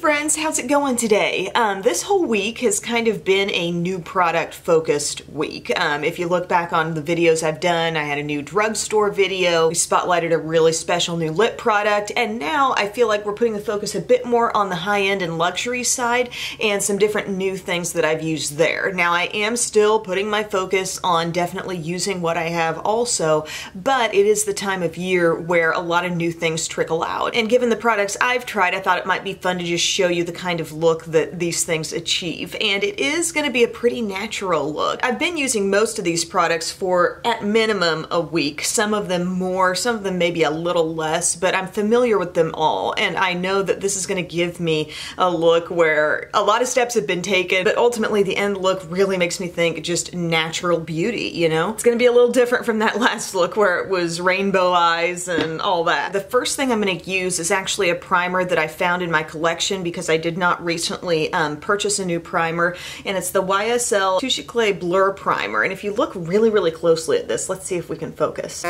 friends, how's it going today? This whole week has kind of been a new product focused week. If you look back on the videos I've done, I had a new drugstore video, we spotlighted a really special new lip product, and now I feel like we're putting the focus a bit more on the high-end and luxury side and some different new things that I've used there. Now I am still putting my focus on definitely using what I have also, but it is the time of year where a lot of new things trickle out. And given the products I've tried, I thought it might be fun to just show you the kind of look that these things achieve. And it is going to be a pretty natural look. I've been using most of these products for at minimum a week, some of them more, some of them maybe a little less, but I'm familiar with them all. And I know that this is going to give me a look where a lot of steps have been taken, but ultimately the end look really makes me think just natural beauty, you know? It's going to be a little different from that last look where it was rainbow eyes and all that. The first thing I'm going to use is actually a primer that I found in my collection because I did not recently purchase a new primer, and it's the YSL Touche Clay Blur Primer. And if you look really, really closely at this, let's see if we can focus.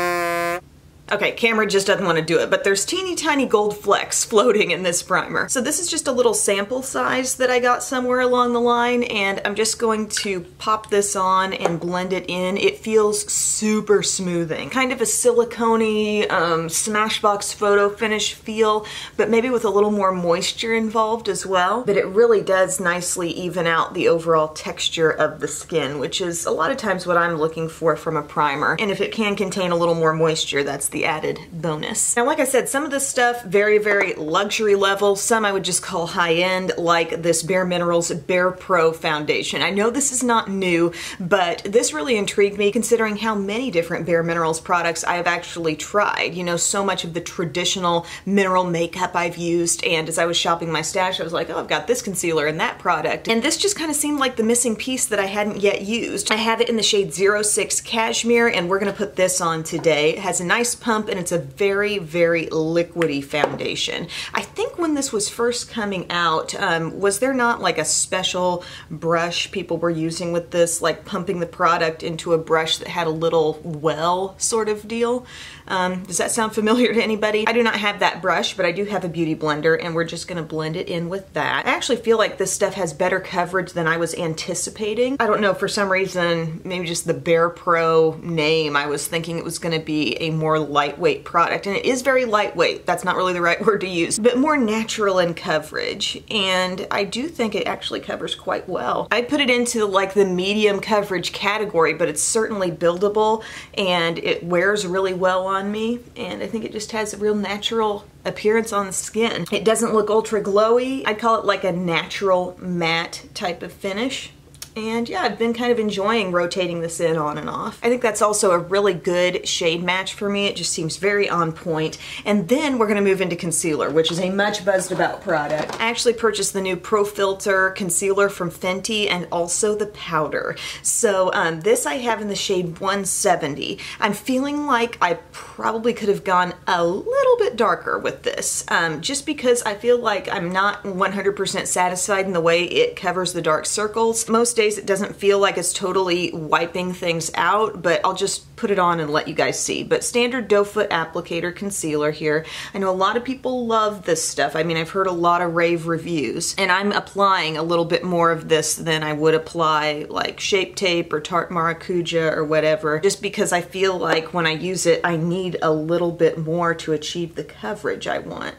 Okay, camera just doesn't want to do it, but there's teeny tiny gold flecks floating in this primer. So this is just a little sample size that I got somewhere along the line, and I'm just going to pop this on and blend it in. It feels super smoothing. Kind of a silicone-y, Smashbox photo finish feel, but maybe with a little more moisture involved as well. But it really does nicely even out the overall texture of the skin, which is a lot of times what I'm looking for from a primer. And if it can contain a little more moisture, that's the added bonus. Now, like I said, some of this stuff very, very luxury level. Some I would just call high-end, like this Bare Minerals Bare Pro foundation. I know this is not new, but this really intrigued me considering how many different Bare Minerals products I have actually tried. You know, so much of the traditional mineral makeup I've used, and as I was shopping my stash, I was like, oh, I've got this concealer and that product. And this just kind of seemed like the missing piece that I hadn't yet used. I have it in the shade 06 Cashmere, and we're gonna put this on today. It has a nice pump, and it's a very, very liquidy foundation. I think when this was first coming out, was there not like a special brush people were using with this, like pumping the product into a brush that had a little well sort of deal? Does that sound familiar to anybody? I do not have that brush, but I do have a beauty blender, and we're just gonna blend it in with that. I actually feel like this stuff has better coverage than I was anticipating. I don't know, for some reason, maybe just the Bare Pro name, I was thinking it was gonna be a more lightweight product, and it is very lightweight. That's not really the right word to use, but more natural in coverage, and I do think it actually covers quite well. I put it into like the medium coverage category, but it's certainly buildable, and it wears really well on me, and I think it just has a real natural appearance on the skin. It doesn't look ultra glowy. I'd call it like a natural matte type of finish. And yeah, I've been kind of enjoying rotating this in on and off. I think that's also a really good shade match for me. It just seems very on point. And then we're gonna move into concealer, which is a much buzzed about product. I actually purchased the new Pro Filter concealer from Fenty and also the powder. So this I have in the shade 170. I'm feeling like I probably could have gone a little bit darker with this, just because I feel like I'm not 100% satisfied in the way it covers the dark circles. Most days it doesn't feel like it's totally wiping things out, but I'll just put it on and let you guys see. But standard doe foot applicator concealer here. I know a lot of people love this stuff. I mean, I've heard a lot of rave reviews, and I'm applying a little bit more of this than I would apply like Shape Tape or Tarte Maracuja or whatever, just because I feel like when I use it, I need a little bit more to achieve the coverage I want.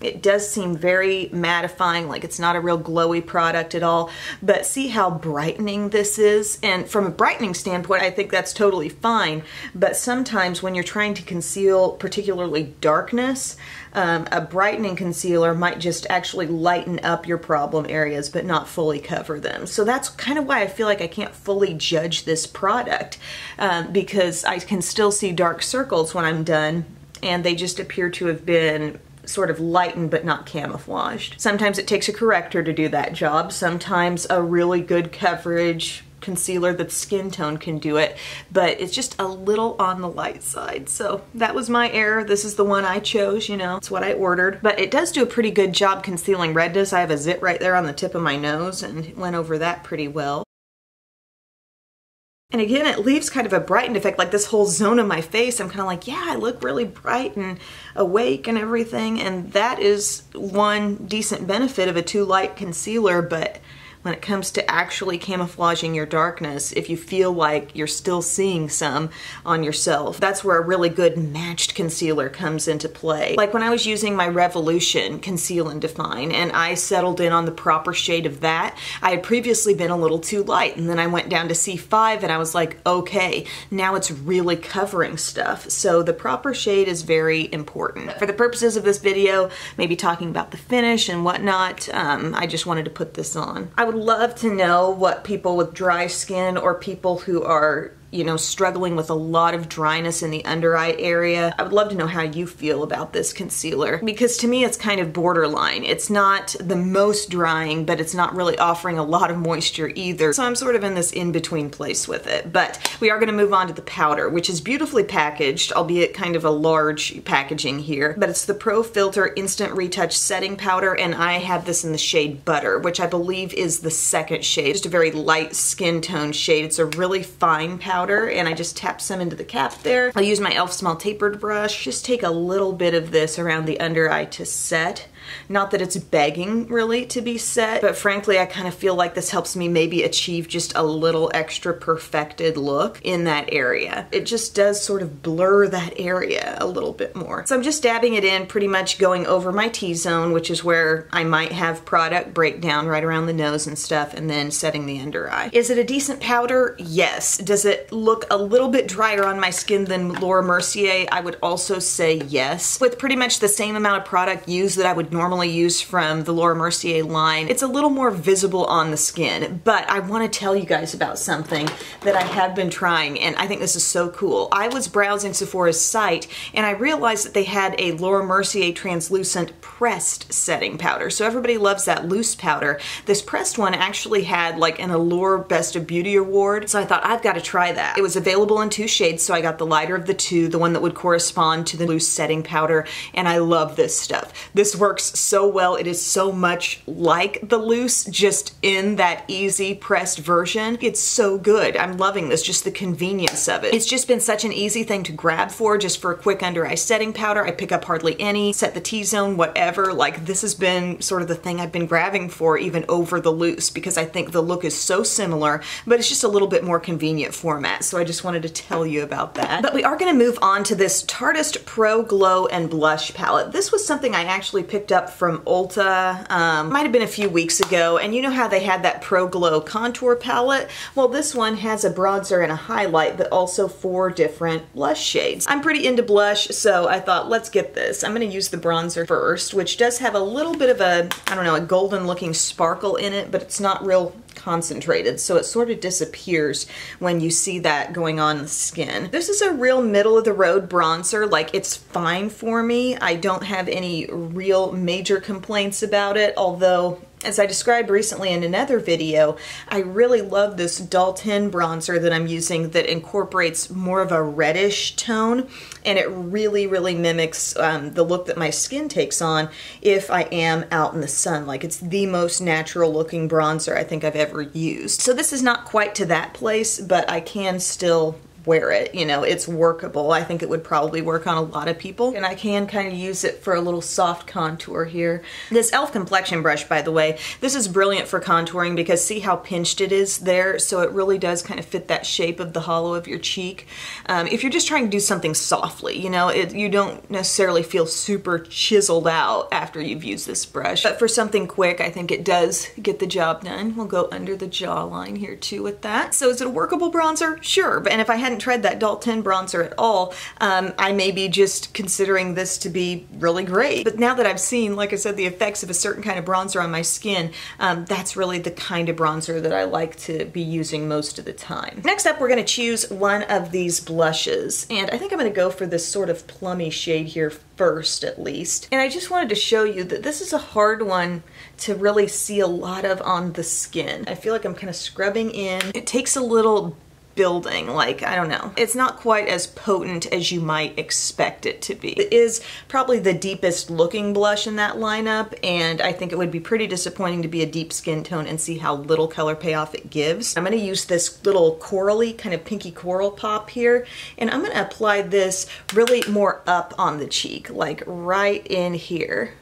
It does seem very mattifying, like it's not a real glowy product at all, but see how brightening this is? And from a brightening standpoint, I think that's totally fine, but sometimes when you're trying to conceal particularly darkness, a brightening concealer might just actually lighten up your problem areas but not fully cover them. So that's kind of why I feel like I can't fully judge this product, because I can still see dark circles when I'm done, and they just appear to have been sort of lightened but not camouflaged. Sometimes it takes a corrector to do that job. Sometimes a really good coverage concealer that's skin tone can do it, but it's just a little on the light side. So that was my error. This is the one I chose, you know, it's what I ordered. But it does do a pretty good job concealing redness. I have a zit right there on the tip of my nose, and it went over that pretty well. And again, it leaves kind of a brightened effect, like this whole zone of my face. I'm kind of like, yeah, I look really bright and awake and everything. And that is one decent benefit of a too light concealer, but when it comes to actually camouflaging your darkness, if you feel like you're still seeing some on yourself, that's where a really good matched concealer comes into play. Like when I was using my Revolution Conceal and Define, and I settled in on the proper shade of that, I had previously been a little too light, and then I went down to C5 and I was like, okay, now it's really covering stuff. So the proper shade is very important. For the purposes of this video, maybe talking about the finish and whatnot, I just wanted to put this on. I would love to know what people with dry skin or people who are, you know, struggling with a lot of dryness in the under eye area. I would love to know how you feel about this concealer, because to me it's kind of borderline. It's not the most drying, but it's not really offering a lot of moisture either. So I'm sort of in this in-between place with it. But we are going to move on to the powder, which is beautifully packaged, albeit kind of a large packaging here. But it's the Pro Filter Instant Retouch Setting Powder, and I have this in the shade Butter, which I believe is the second shade. Just a very light skin tone shade. It's a really fine powder, and I just tap some into the cap there. I'll use my e.l.f. Small Tapered brush. Just take a little bit of this around the under eye to set. Not that it's begging really to be set, but frankly I kind of feel like this helps me maybe achieve just a little extra perfected look in that area. It just does sort of blur that area a little bit more. So I'm just dabbing it in, pretty much going over my T-zone, which is where I might have product breakdown right around the nose and stuff, and then setting the under eye. Is it a decent powder? Yes. Does it look a little bit drier on my skin than Laura Mercier? I would also say yes. With pretty much the same amount of product used that I would normally use from the Laura Mercier line, it's a little more visible on the skin. But I want to tell you guys about something that I have been trying, and I think this is so cool. I was browsing Sephora's site and I realized that they had a Laura Mercier translucent pressed setting powder. So everybody loves that loose powder. This pressed one actually had like an Allure Best of Beauty award, so I thought I've got to try that. It was available in 2 shades, so I got the lighter of the 2, the one that would correspond to the loose setting powder, and I love this stuff. This works so well. It is so much like the loose, just in that easy pressed version. It's so good. I'm loving this, just the convenience of it. It's just been such an easy thing to grab for, just for a quick under eye setting powder. I pick up hardly any, set the T-zone, whatever. Like, this has been sort of the thing I've been grabbing for even over the loose, because I think the look is so similar, but it's just a little bit more convenient format. So I just wanted to tell you about that. But we are going to move on to this Tarteist Pro Glow and Blush palette. This was something I actually picked up from Ulta, might have been a few weeks ago, and you know how they had that Pro Glow contour palette? Well, this one has a bronzer and a highlight, but also 4 different blush shades. I'm pretty into blush, so I thought, let's get this. I'm going to use the bronzer first, which does have a little bit of a, I don't know, a golden looking sparkle in it, but it's not real concentrated, so it sort of disappears when you see that going on the skin. This is a real middle of the road bronzer. Like, it's fine for me. I don't have any real major complaints about it, although as I described recently in another video, I really love this Dalton bronzer that I'm using that incorporates more of a reddish tone, and it really, really mimics the look that my skin takes on if I am out in the sun. Like, it's the most natural looking bronzer I think I've ever used. So this is not quite to that place, but I can still wear it. You know, it's workable. I think it would probably work on a lot of people, and I can kind of use it for a little soft contour here. This e.l.f. complexion brush, by the way, this is brilliant for contouring because see how pinched it is there? So it really does kind of fit that shape of the hollow of your cheek. If you're just trying to do something softly, you know, you don't necessarily feel super chiseled out after you've used this brush. But for something quick, I think it does get the job done. We'll go under the jawline here too with that. So is it a workable bronzer? Sure. And if I hadn't tried that Dalton bronzer at all, I may be just considering this to be really great. But now that I've seen, like I said, the effects of a certain kind of bronzer on my skin, that's really the kind of bronzer that I like to be using most of the time. Next up, we're going to choose one of these blushes, and I think I'm going to go for this sort of plummy shade here first, at least. And I just wanted to show you that this is a hard one to really see a lot of on the skin. I feel like I'm kind of scrubbing in. It takes a little building. Like, I don't know. It's not quite as potent as you might expect it to be. It is probably the deepest looking blush in that lineup, and I think it would be pretty disappointing to be a deep skin tone and see how little color payoff it gives. I'm going to use this little corally, kind of pinky coral pop here, and I'm going to apply this really more up on the cheek, like right in here.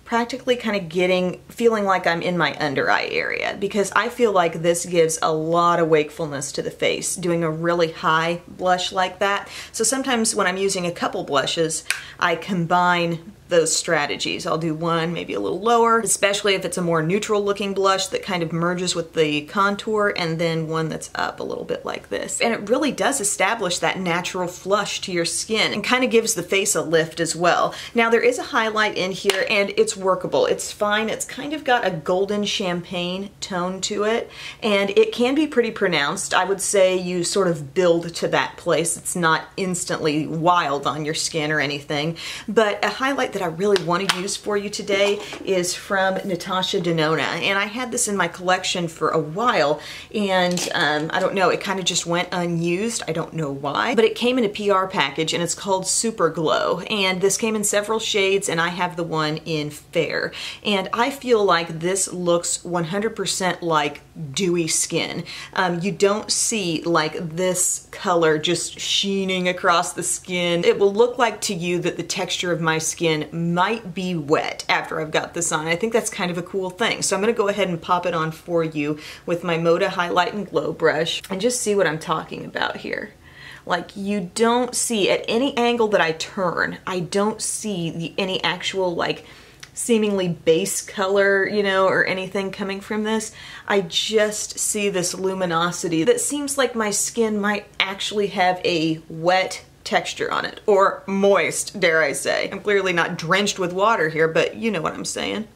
Practically kind of feeling like I'm in my under eye area, because I feel like this gives a lot of wakefulness to the face, doing a really high blush like that. So sometimes when I'm using a couple blushes, I combine those strategies. I'll do one maybe a little lower, especially if it's a more neutral looking blush that kind of merges with the contour, and then one that's up a little bit like this. And it really does establish that natural flush to your skin and kind of gives the face a lift as well. Now there is a highlight in here and it's workable. It's fine. It's kind of got a golden champagne tone to it, and it can be pretty pronounced. I would say you sort of build to that place. It's not instantly wild on your skin or anything, but a highlight that I really want to use for you today is from Natasha Denona, and I had this in my collection for a while, and I don't know, it kind of just went unused. I don't know why, but it came in a PR package and it's called Super Glow, and this came in several shades, and I have the one in Fair, and I feel like this looks 100% like dewy skin. You don't see like this color just sheening across the skin. It will look like to you that the texture of my skin might be wet after I've got this on. I think that's kind of a cool thing. So I'm going to go ahead and pop it on for you with my Moda Highlight and Glow brush and just see what I'm talking about here. Like, you don't see at any angle that I turn, I don't see any actual like seemingly base color, you know, or anything coming from this. I just see this luminosity that seems like my skin might actually have a wet texture on it, or moist, dare I say. I'm clearly not drenched with water here, but you know what I'm saying.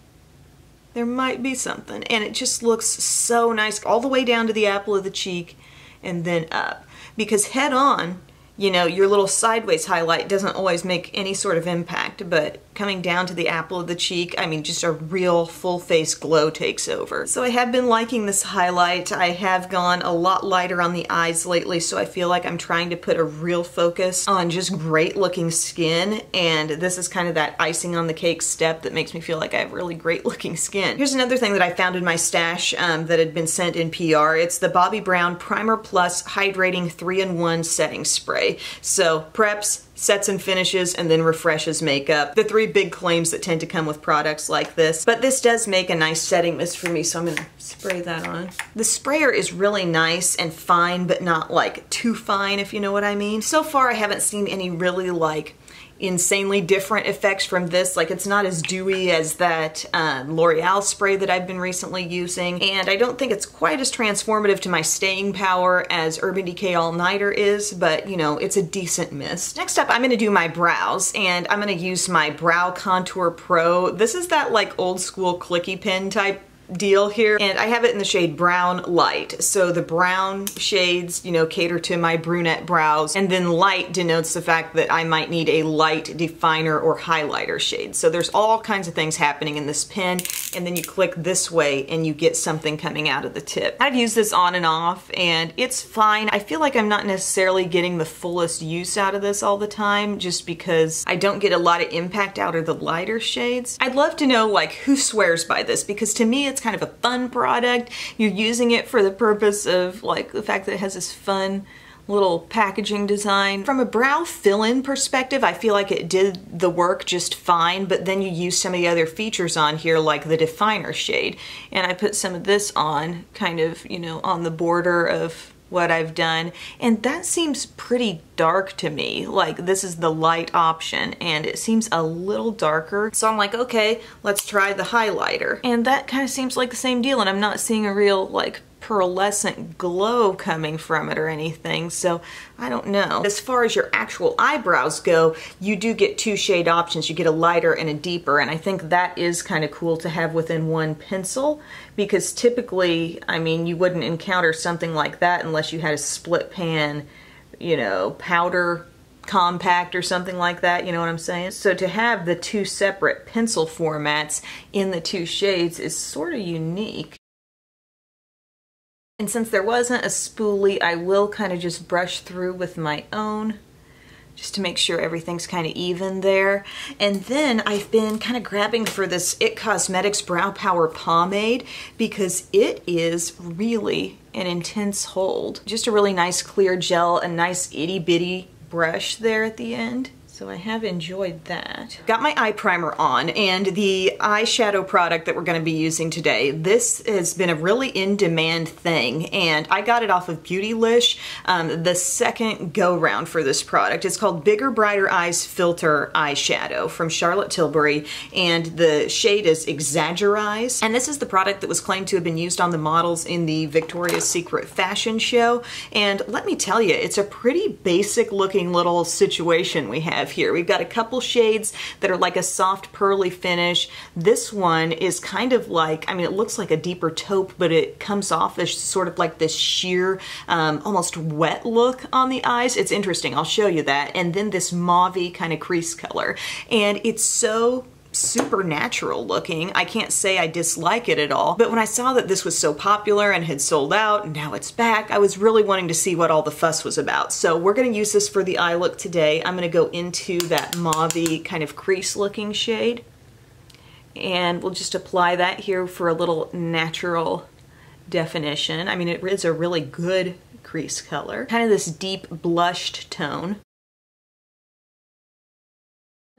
There might be something, and it just looks so nice all the way down to the apple of the cheek and then up. Because head on, you know, your little sideways highlight doesn't always make any sort of impact, but coming down to the apple of the cheek, I mean, just a real full face glow takes over. So I have been liking this highlight. I have gone a lot lighter on the eyes lately, so I feel like I'm trying to put a real focus on just great looking skin, and this is kind of that icing on the cake step that makes me feel like I have really great looking skin. Here's another thing that I found in my stash that had been sent in PR. It's the Bobbi Brown Primer Plus Hydrating 3-in-1 Setting Spray. So preps, sets and finishes, and then refreshes makeup. The three big claims that tend to come with products like this. But this does make a nice setting mist for me, so I'm gonna spray that on. The sprayer is really nice and fine, but not like too fine, if you know what I mean. So far I haven't seen any really like insanely different effects from this. Like, it's not as dewy as that L'Oreal spray that I've been recently using, and I don't think it's quite as transformative to my staying power as Urban Decay All Nighter is, but you know, it's a decent mist. Next up, I'm gonna do my brows, and I'm gonna use my Brow Contour Pro. This is that like old school clicky pen type deal here, and I have it in the shade Brown Light. So the brown shades, you know, cater to my brunette brows, and then light denotes the fact that I might need a light definer or highlighter shade. So there's all kinds of things happening in this pen, and then you click this way and you get something coming out of the tip. I've used this on and off, and it's fine. I feel like I'm not necessarily getting the fullest use out of this all the time, just because I don't get a lot of impact out of the lighter shades. I'd love to know like who swears by this, because to me it's kind of a fun product. You're using it for the purpose of like the fact that it has this fun little packaging design. From a brow fill-in perspective, I feel like it did the work just fine, but then you use some of the other features on here like the definer shade, and I put some of this on kind of, you know, on the border of what I've done, and that seems pretty dark to me. Like, this is the light option and it seems a little darker, so I'm like, okay, let's try the highlighter, and that kind of seems like the same deal, and I'm not seeing a real like pearlescent glow coming from it or anything, so I don't know. As far as your actual eyebrows go, you do get two shade options. You get a lighter and a deeper, and I think that is kind of cool to have within one pencil, because typically, I mean, you wouldn't encounter something like that unless you had a split pan, you know, powder compact or something like that, you know what I'm saying? So to have the two separate pencil formats in the two shades is sort of unique. And since there wasn't a spoolie, I will kind of just brush through with my own, just to make sure everything's kind of even there. And then I've been kind of grabbing for this IT Cosmetics Brow Power Pomade because it is really an intense hold. Just a really nice clear gel, a nice itty bitty brush there at the end. So I have enjoyed that. Got my eye primer on, and the eyeshadow product that we're going to be using today, this has been a really in-demand thing, and I got it off of Beautylish, the second go-round for this product. It's called Bigger Brighter Eyes Filter Eyeshadow from Charlotte Tilbury, and the shade is Exaggerize. And this is the product that was claimed to have been used on the models in the Victoria's Secret fashion show, and let me tell you, it's a pretty basic looking little situation we have here. We've got a couple shades that are like a soft pearly finish. This one is kind of like, I mean, it looks like a deeper taupe, but it comes off as sort of like this sheer, almost wet look on the eyes. It's interesting. I'll show you that. And then this mauve-y kind of crease color. And it's so super natural looking. I can't say I dislike it at all, but when I saw that this was so popular and had sold out and now it's back, I was really wanting to see what all the fuss was about. So we're going to use this for the eye look today. I'm going to go into that mauve-y kind of crease looking shade, and we'll just apply that here for a little natural definition. I mean, it is a really good crease color. Kind of this deep blushed tone.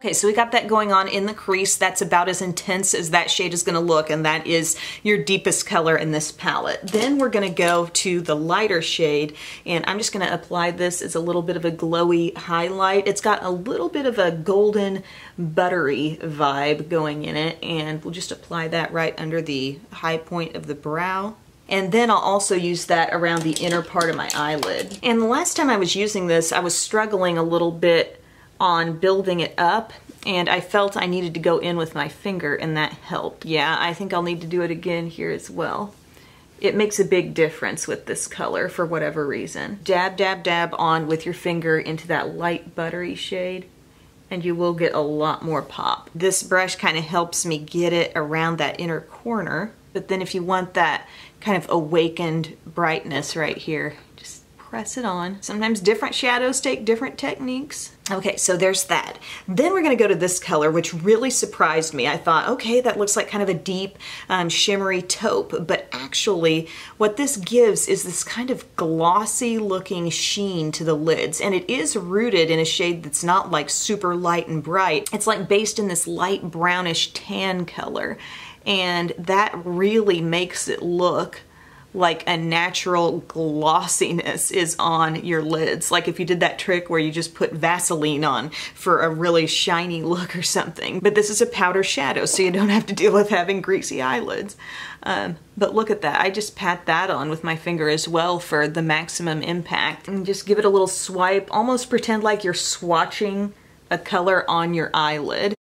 Okay, so we got that going on in the crease. That's about as intense as that shade is gonna look, and that is your deepest color in this palette. Then we're gonna go to the lighter shade, and I'm just gonna apply this as a little bit of a glowy highlight. It's got a little bit of a golden buttery vibe going in it, and we'll just apply that right under the high point of the brow. And then I'll also use that around the inner part of my eyelid. And the last time I was using this, I was struggling a little bit on building it up, and I felt I needed to go in with my finger, and that helped. Yeah, I think I'll need to do it again here as well. It makes a big difference with this color for whatever reason. Dab, dab, dab on with your finger into that light buttery shade, and you will get a lot more pop. This brush kind of helps me get it around that inner corner, but then if you want that kind of awakened brightness right here, just press it on. Sometimes different shadows take different techniques. Okay, so there's that. Then we're gonna go to this color, which really surprised me. I thought, okay, that looks like kind of a deep, shimmery taupe, but actually what this gives is this kind of glossy looking sheen to the lids, and it is rooted in a shade that's not like super light and bright. It's like based in this light brownish tan color, and that really makes it look like a natural glossiness is on your lids. Like if you did that trick where you just put Vaseline on for a really shiny look or something. But this is a powder shadow, so you don't have to deal with having greasy eyelids. But look at that. I just pat that on with my finger as well for the maximum impact. And just give it a little swipe. Almost pretend like you're swatching a color on your eyelid.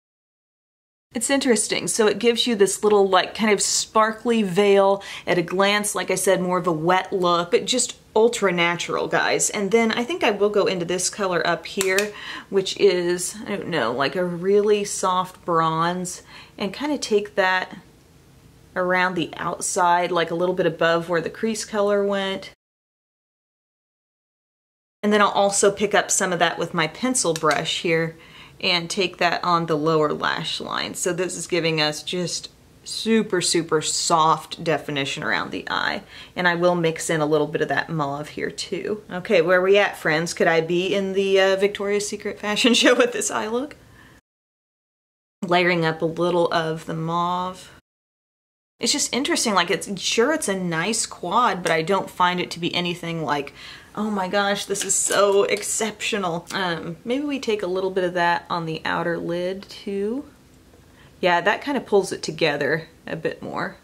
It's interesting. So it gives you this little like kind of sparkly veil at a glance. Like I said, more of a wet look, but just ultra natural, guys. And then I think I will go into this color up here, which is, I don't know, like a really soft bronze, and kind of take that around the outside, like a little bit above where the crease color went. And then I'll also pick up some of that with my pencil brush here and take that on the lower lash line. So this is giving us just super, super soft definition around the eye. And I will mix in a little bit of that mauve here too. Okay, where are we at, friends? Could I be in the Victoria's Secret fashion show with this eye look? Layering up a little of the mauve. It's just interesting, like it's a nice quad, but I don't find it to be anything like, oh my gosh, this is so exceptional. Maybe we take a little bit of that on the outer lid too. Yeah, that kind of pulls it together a bit more.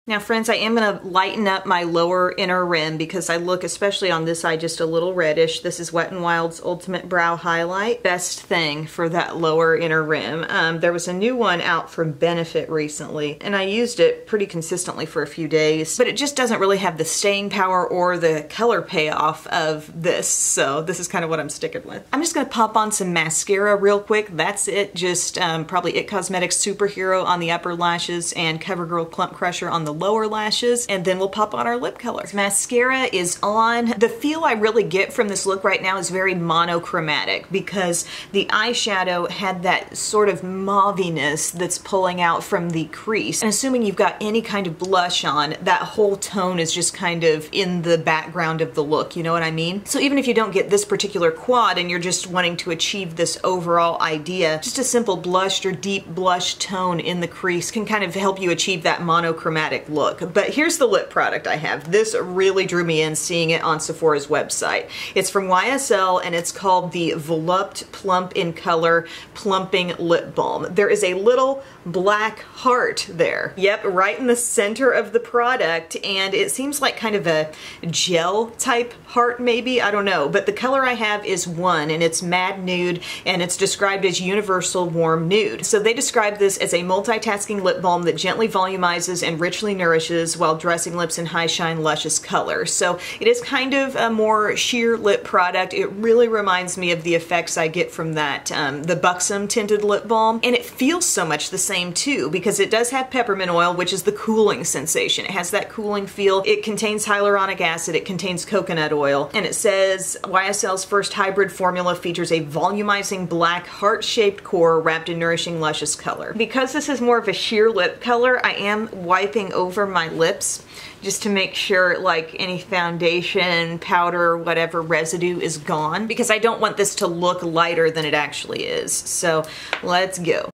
Now friends, I am going to lighten up my lower inner rim because I look, especially on this side, just a little reddish. This is Wet n Wild's Ultimate Brow Highlight. Best thing for that lower inner rim. There was a new one out from Benefit recently, and I used it pretty consistently for a few days, but it just doesn't really have the staying power or the color payoff of this, so this is kind of what I'm sticking with. I'm just going to pop on some mascara real quick. That's it, just probably It Cosmetics Superhero on the upper lashes and CoverGirl Plump Crusher on the lower lashes, and then we'll pop on our lip color. Mascara is on. The feel I really get from this look right now is very monochromatic because the eyeshadow had that sort of mauviness that's pulling out from the crease. And assuming you've got any kind of blush on, that whole tone is just kind of in the background of the look, you know what I mean? So even if you don't get this particular quad and you're just wanting to achieve this overall idea, just a simple blush or deep blush tone in the crease can kind of help you achieve that monochromatic look. But here's the lip product I have. This really drew me in seeing it on Sephora's website. It's from YSL and it's called the Volupte Plump in Color Plumping Lip Balm. There is a little black heart there. Yep, right in the center of the product, and it seems like kind of a gel type heart maybe, I don't know, but the color I have is 1 and it's Mad Nude and it's described as Universal Warm Nude. So they describe this as a multitasking lip balm that gently volumizes and richly nourishes while dressing lips in high shine luscious color. So it is kind of a more sheer lip product. It really reminds me of the effects I get from that, the Buxom tinted lip balm, and it feels so much the same too because it does have peppermint oil, which is the cooling sensation. It has that cooling feel. It contains hyaluronic acid, it contains coconut oil, and it says YSL's first hybrid formula features a volumizing black heart-shaped core wrapped in nourishing luscious color. Because this is more of a sheer lip color, I am wiping over my lips just to make sure like any foundation, powder, whatever residue is gone, because I don't want this to look lighter than it actually is. So let's go.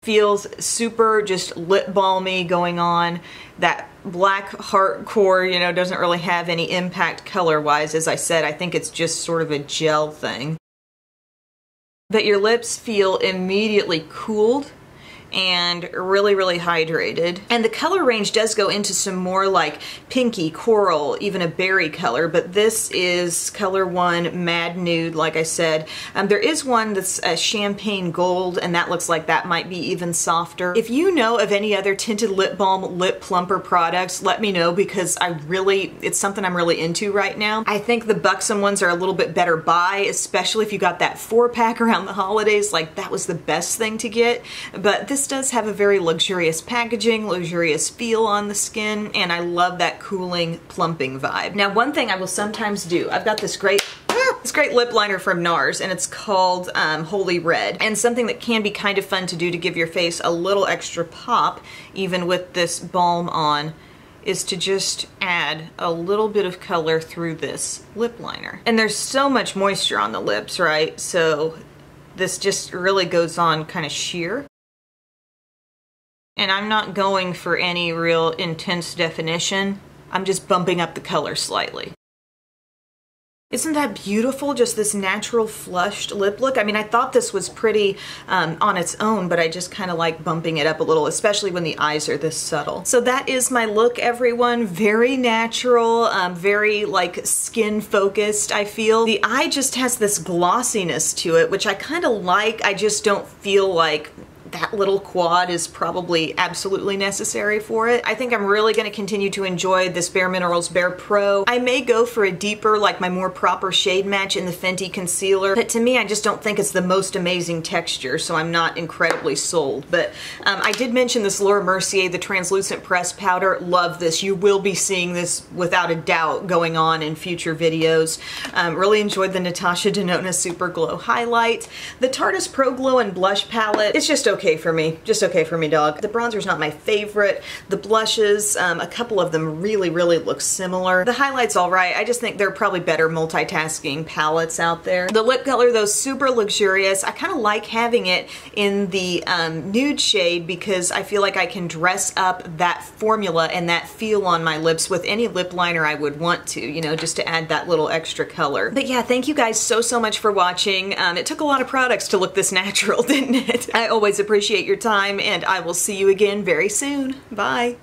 Feels super just lip balmy going on. That black heart core, you know, doesn't really have any impact color-wise. As I said, I think it's just sort of a gel thing. But your lips feel immediately cooled and really hydrated. And the color range does go into some more like pinky, coral, even a berry color, but this is color 1, Mad Nude, like I said. There is one that's a champagne gold, and that looks like that might be even softer. If you know of any other tinted lip balm, lip plumper products, let me know because it's something I'm really into right now. I think the Buxom ones are a little bit better buy, especially if you got that 4-pack around the holidays. Like that was the best thing to get, but this does have a very luxurious packaging, luxurious feel on the skin, and I love that cooling, plumping vibe. Now, one thing I will sometimes do, I've got this great lip liner from NARS, and it's called Holy Red, and something that can be kind of fun to do to give your face a little extra pop, even with this balm on, is to just add a little bit of color through this lip liner. And there's so much moisture on the lips, right? So this just really goes on kind of sheer. And I'm not going for any real intense definition. I'm just bumping up the color slightly. Isn't that beautiful? Just this natural flushed lip look. I mean, I thought this was pretty on its own, but I just kind of like bumping it up a little, especially when the eyes are this subtle. So that is my look, everyone. Very natural, very like skin focused, I feel. The eye just has this glossiness to it, which I kind of like. I just don't feel like that little quad is probably absolutely necessary for it. I think I'm really going to continue to enjoy this Bare Minerals Bare Pro. I may go for a deeper, like my more proper shade match in the Fenty concealer, but to me I just don't think it's the most amazing texture, so I'm not incredibly sold. But I did mention this Laura Mercier, the translucent pressed powder. Love this. You will be seeing this without a doubt going on in future videos. Really enjoyed the Natasha Denona Super Glow highlight. The Tarte's Pro Glow and Blush palette, it's just okay for me. Just okay for me, dog. The bronzer's not my favorite. The blushes, a couple of them really look similar. The highlight's all right. I just think there are probably better multitasking palettes out there. The lip color, though, super luxurious. I kind of like having it in the nude shade because I feel like I can dress up that formula and that feel on my lips with any lip liner I would want to, you know, just to add that little extra color. But yeah, thank you guys so much for watching. It took a lot of products to look this natural, didn't it? I always appreciate your time, and I will see you again very soon. Bye.